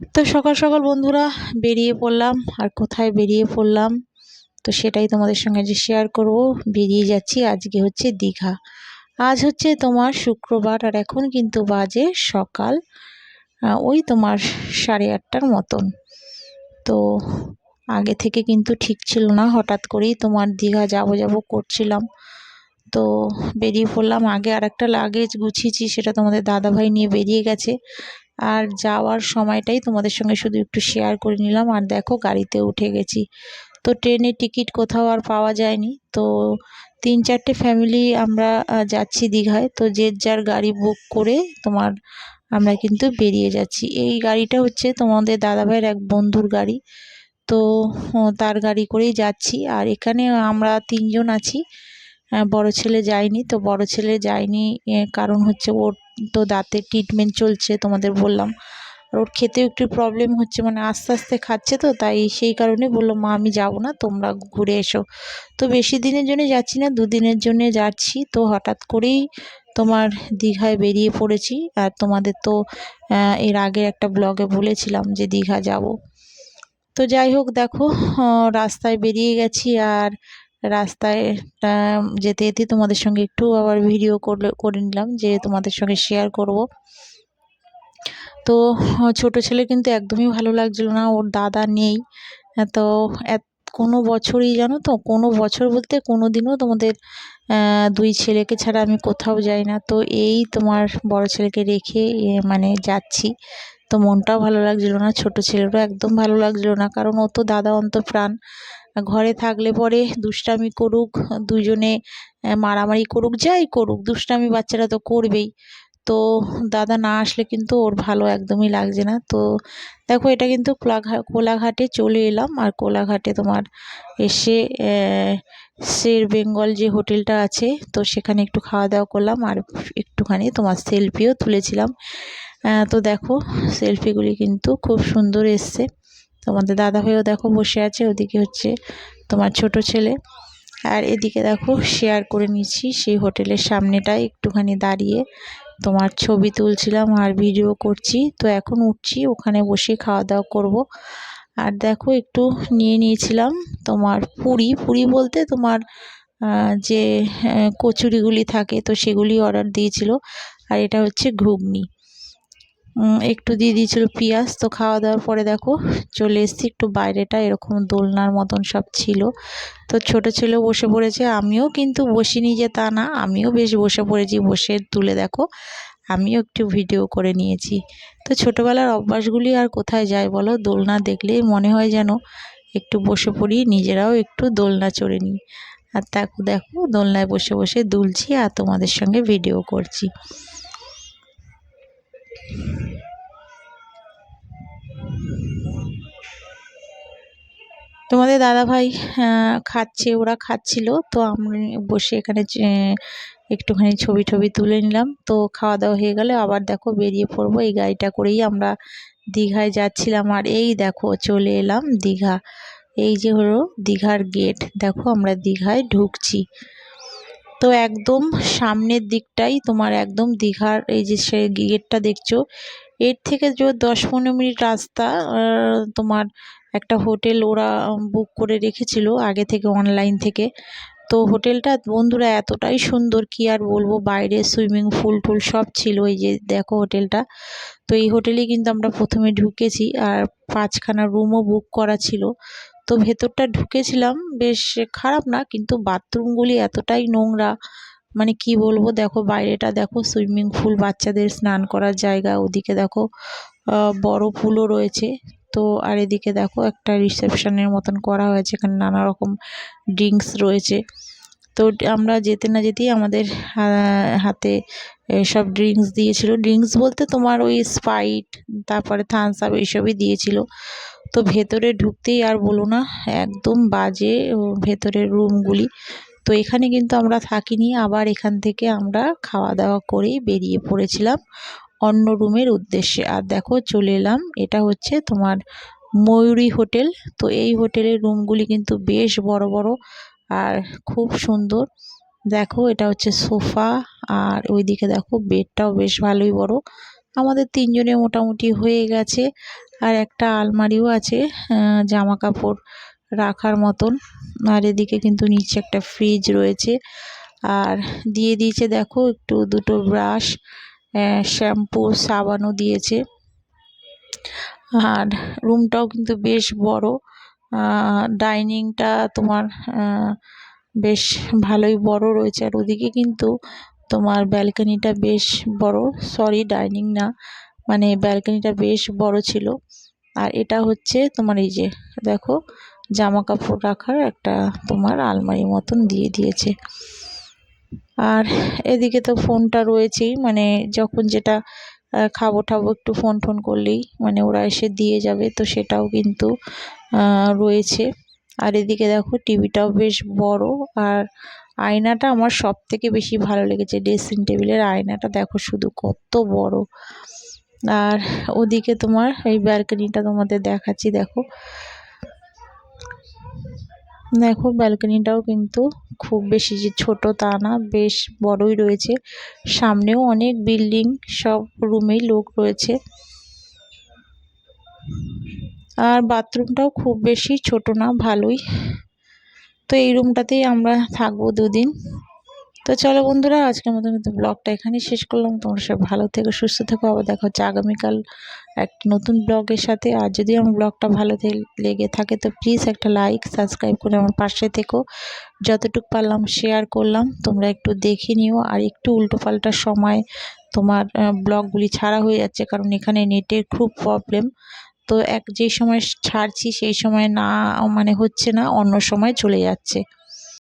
তো সকাল সকাল বন্ধুরা বেরিয়ে পড়লাম। আর কোথায় বেরিয়ে পড়লাম তো সেটাই তোমাদের সঙ্গে যে শেয়ার করব। বেরিয়ে যাচ্ছি, আজকে হচ্ছে দীঘা। আজ হচ্ছে তোমার শুক্রবার, আর এখন কিন্তু বাজে সকাল ওই তোমার 8:30টার মতন। তো আগে থেকে কিন্তু ঠিক ছিল না, হঠাৎ করেই তোমার দীঘা যাব করছিলাম। তো বেরিয়ে পড়লাম। আগে আর একটা লাগেজ গুছিয়েছি, সেটা তোমাদের দাদাভাই নিয়ে বেরিয়ে গেছে। আর যাওয়ার সময়টাই তোমাদের সঙ্গে শুধু একটু শেয়ার করে নিলাম। আর দেখো গাড়িতে উঠে গেছি। তো ট্রেনের টিকিট কোথাও আর পাওয়া যায়নি। তো 3-4টে ফ্যামিলি আমরা যাচ্ছি দীঘায়। তো যে যার গাড়ি বুক করে তোমার আমরা কিন্তু বেরিয়ে যাচ্ছি। এই গাড়িটা হচ্ছে তোমাদের দাদাভাইয়ের এক বন্ধুর গাড়ি। তো তার গাড়ি করেই যাচ্ছি। আর এখানে আমরা 3জন আছি। বড় ছেলে যায়নি। তো বড় ছেলে যায়নি কারণ হচ্ছে ওর তো দাঁতের ট্রিটমেন্ট চলছে, তোমাদের বললাম। আর ওর খেতেও একটু প্রবলেম হচ্ছে, মানে আস্তে আস্তে খাচ্ছে। তো তাই সেই কারণে বললো, মা আমি যাব না, তোমরা ঘুরে এসো। তো বেশি দিনের জন্য যাচ্ছি না, 2 দিনের জন্য যাচ্ছি। তো হঠাৎ করেই তোমার দীঘায় বেরিয়ে পড়েছি। আর তোমাদের তো এর আগে একটা ব্লগে বলেছিলাম যে দীঘা যাব। তো যাই হোক দেখো, রাস্তায় বেরিয়ে গেছি। আর রাস্তায় যেতে যেতে তোমাদের সঙ্গে একটু আবার ভিডিও করে নিলাম, যে তোমাদের সঙ্গে শেয়ার করব। তো ছোট ছেলে কিন্তু একদমই ভালো লাগছিল না, ওর দাদা নেই। তো কোনো বছরই জানো তো, কোনো বছর বলতে কোনো দিনও তোমাদের 2 ছেলেকে ছাড়া আমি কোথাও যাই না। তো এই তোমার বড় ছেলেকে রেখে মানে যাচ্ছি। তো মনটাও ভালো লাগছিল না, ছোট ছেলেরও একদম ভালো লাগছিল না, কারণ ও তো দাদা অন্তঃপ্রাণ। ঘরে থাকলে পরে দুষ্টামি করুক, দুজনে মারামারি করুক, যাই করুক, দুষ্টামি বাচ্চারা তো করবেই। তো দাদা না আসলে কিন্তু ওর ভালো একদমই লাগছে না। তো দেখো এটা কিন্তু কোলাঘাটে চলে এলাম। আর কোলাঘাটে তোমার এসে শের বেঙ্গল যে হোটেলটা আছে, তো সেখানে একটু খাওয়া দাওয়া করলাম। আর একটুখানি তোমার সেলফিও তুলেছিলাম। তো দেখো সেলফিগুলি কিন্তু খুব সুন্দর এসছে। তোমাদের দাদাভাইও দেখো বসে আছে, ওদিকে হচ্ছে তোমার ছোট ছেলে। আর এদিকে দেখো শেয়ার করে নিচ্ছি সেই হোটেলের সামনেটায় একটুখানি দাঁড়িয়ে তোমার ছবি তুলছিলাম আর ভিডিও করছি। তো এখন উঠছি, ওখানে বসে খাওয়া দাওয়া করব। আর দেখো একটু নিয়ে নিয়েছিলাম তোমার পুরি পুরি বলতে তোমার যে কচুরিগুলি থাকে, তো সেগুলি অর্ডার দিয়েছিল। আর এটা হচ্ছে ঘুগনি, একটু দিয়ে দিয়েছিল পেঁয়াজ। তো খাওয়া দাওয়ার পরে দেখো চলে এসেছি একটু বাইরেটা, এরকম দোলনার মতন সব ছিল। তো ছোট ছেলেও বসে পড়েছে, আমিও কিন্তু বসিনি যে তা না, আমিও বেশ বসে পড়েছি। বসে তুলে দেখো আমিও একটু ভিডিও করে নিয়েছি। তো ছোটোবেলার অভ্যাসগুলি আর কোথায় যায় বলো, দোলনা দেখলেই মনে হয় যেন একটু বসে পড়ি, নিজেরাও একটু দোলনা চড়ে নিই। আর দেখো দেখো দোলনায় বসে বসে দুলছি আর তোমাদের সঙ্গে ভিডিও করছি। তোমাদের দাদাভাই খাচ্ছে, ওরা খাচ্ছিল। তো আমি বসে এখানে একটুখানি ছবি টবি তুলে নিলাম। তো খাওয়া দাওয়া হয়ে গেলে আবার দেখো বেরিয়ে পড়বো। এই গাড়িটা করেই আমরা দীঘায় যাচ্ছিলাম। আর এই দেখো চলে এলাম দীঘা। এই যে হলো দীঘার গেট, দেখো আমরা দীঘায় ঢুকছি। তো একদম সামনের দিকটাই তোমার একদম দীঘার এই যে সে গেটটা দেখছো, এর থেকে যে 10-15 মিনিট রাস্তা। তোমার একটা হোটেল ওরা বুক করে রেখেছিল আগে থেকে অনলাইন থেকে। তো হোটেলটা বন্ধুরা এতটাই সুন্দর, কি আর বলবো, বাইরে সুইমিং পুল টুল সব ছিল। এই যে দেখো হোটেলটা। তো এই হোটেলেই কিন্তু আমরা প্রথমে ঢুকেছি। আর 5খানা রুমও বুক করা ছিল। তো ভেতরটা ঢুকেছিলাম, বেশ খারাপ না, কিন্তু বাথরুমগুলি এতটাই নোংরা, মানে কি বলবো। দেখো বাইরেটা দেখো, সুইমিং পুল, বাচ্চাদের স্নান করার জায়গা, ওদিকে দেখো বড় পুলও রয়েছে। তো আর এদিকে দেখো একটা রিসেপশনের মতন করা হয়েছে, এখানে নানা রকম ড্রিঙ্কস রয়েছে। তো আমরা যেতে না যেতেই আমাদের হাতে সব ড্রিঙ্কস দিয়েছিল। ড্রিঙ্কস বলতে তোমার ওই স্প্রাইট, তারপরে থামস আপ, এইসবই দিয়েছিল। তো ভেতরে ঢুকতেই আর বলো না, একদম বাজে ভেতরের রুমগুলি। তো এখানে কিন্তু আমরা থাকিনি, আবার এখান থেকে আমরা খাওয়া দাওয়া করেই বেরিয়ে পড়েছিলাম অন্য রুমের উদ্দেশ্যে। আর দেখো চলে এলাম, এটা হচ্ছে তোমার ময়ূরী হোটেল। তো এই হোটেলের রুমগুলি কিন্তু বেশ বড় বড় আর খুব সুন্দর। দেখো এটা হচ্ছে সোফা, আর ওইদিকে দেখো বেডটাও বেশ ভালোই বড়। আমাদের তিনজনে মোটামুটি হয়ে গেছে। আর একটা আলমারিও আছে জামা কাপড় রাখার মতন। আর এদিকে কিন্তু নিচে একটা ফ্রিজ রয়েছে। আর দিয়ে দিয়েছে দেখো একটু দুটো ব্রাশ, শ্যাম্পু, সাবানও দিয়েছে। আর রুমটাও কিন্তু বেশ বড়। ডাইনিংটা তোমার বেশ ভালোই বড় রয়েছে। আর ওদিকে কিন্তু তোমার ব্যালকনিটা বেশ বড়, সরি ডাইনিং না, মানে ব্যালকনিটা বেশ বড় ছিল। আর এটা হচ্ছে তোমার এই যে দেখো জামা কাপড় রাখার একটা তোমার আলমারি মতন দিয়ে দিয়েছে। আর এদিকে তো ফোনটা রয়েছেই, মানে যখন যেটা খাবো ঠাবো একটু ফোন টোন করলেই মানে ওরা এসে দিয়ে যাবে, তো সেটাও কিন্তু রয়েছে। আর এদিকে দেখো টিভিটাও বেশ বড়। আর আয়নাটা আমার সব থেকে বেশি ভালো লেগেছে, ড্রেসিং টেবিলের আয়নাটা দেখো শুধু কত বড়। আর ওদিকে তোমার এই ব্যালকনিটা তোমাদের দেখাচ্ছি, দেখো দেখো ব্যালকনিটাও কিন্তু খুব বেশি যে ছোট তা না, বেশ বড়ই রয়েছে। সামনেও অনেক বিল্ডিং, সব রুমেই লোক রয়েছে। আর বাথরুমটাও খুব বেশি ছোট না, ভালোই। তো এই রুমটাতেই আমরা থাকবো দুদিন। তো চলো বন্ধুরা, আজকের মতো কিন্তু ব্লগটা এখানেই শেষ করলাম। তোমরা সব ভালো থেকো, সুস্থ থেকো। আবার দেখা হচ্ছে আগামীকাল একটা নতুন ব্লগের সাথে। আর যদি আমার ব্লগটা ভালো লেগে থাকে তো প্লিজ একটা লাইক, সাবস্ক্রাইব করে আমার পাশে থেকো। যতটুকু পারলাম শেয়ার করলাম, তোমরা একটু দেখে নিও। আর একটু উল্টোপাল্টা সময় তোমার ব্লগগুলি ছাড়া হয়ে যাচ্ছে, কারণ এখানে নেটের খুব প্রবলেম। তো যেই সময় ছাড়ছি সেই সময় না, মানে হচ্ছে না, অন্য সময় চলে যাচ্ছে।